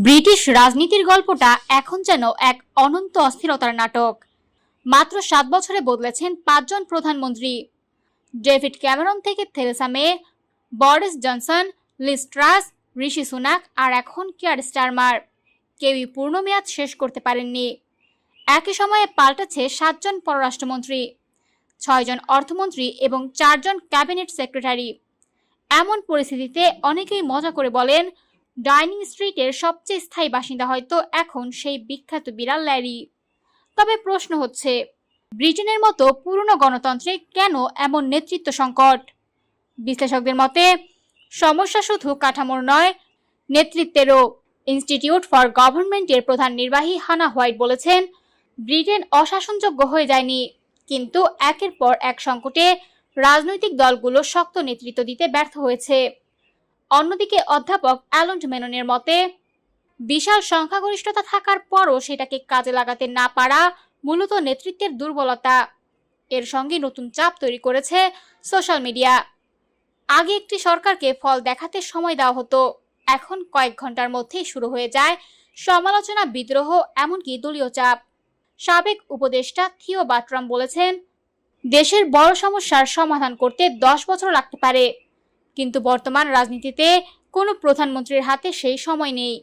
British রাজনীতির গল্পটা এখন যেন এক অনন্ত অস্থিরতার নাটক। মাত্র 7 বছরে বদলেছেন 5 জন প্রধানমন্ত্রী। ডেভিড ক্যামেরন থেকে Theresa May, Boris Johnson, Liz Truss, Rishi Sunak আর এখন কিয়ার স্টারমার। কেউই পূর্ণ মেয়াদ শেষ করতে পারেননি। একই সময়ে পাল্টেছে 7 জন পররাষ্ট্রমন্ত্রী, 6 জন অর্থমন্ত্রী এবং 4 জন ক্যাবিনেট সেক্রেটারি। এমন পরিস্থিতিতে অনেকেই মজা করে বলেন, ডাইনিং স্ট্রিটের সবচেয়ে স্থায়ী বাসিন্দা হয়তো এখন সেই বিখ্যাত বিড়াল ল্যারি। তবে প্রশ্ন হচ্ছে, ব্রিটেনের মতো পুরনো গণতন্ত্রে কেন এমন নেতৃত্ব সংকট? বিশ্লেষকদের মতে সমস্যা শুধু কাঠামোর নয়, নেতৃত্বেরও। ইনস্টিটিউট ফর গভর্নমেন্টের প্রধান নির্বাহী হানা হোয়াইট বলেছেন, ব্রিটেন অশাসনযোগ্য হয়ে যায়নি, কিন্তু একের পর এক সংকটে রাজনৈতিক দলগুলো শক্ত নেতৃত্ব দিতে ব্যর্থ হয়েছে। অন্যদিকে অধ্যাপক অ্যালন মেননের মতে, বিশাল সংখ্যাগরিষ্ঠতা থাকার পরও সেটাকে কাজে লাগাতে না পারা মূলত নেতৃত্বের দুর্বলতা। এর সঙ্গে নতুন চাপ তৈরি করেছে সোশ্যাল মিডিয়া। আগে একটি সরকারকে ফল দেখাতে সময় দেওয়া হতো, এখন কয়েক ঘন্টার মধ্যেই শুরু হয়ে যায় সমালোচনা, বিদ্রোহ, এমনকি দলীয় চাপ। সাবেক উপদেষ্টা থিও বাট্রাম বলেছেন, দেশের বড় সমস্যার সমাধান করতে 10 বছর লাগতে পারে, কিন্তু বর্তমান রাজনীতিতে কোনো প্রধানমন্ত্রীর হাতে সেই সময় নেই।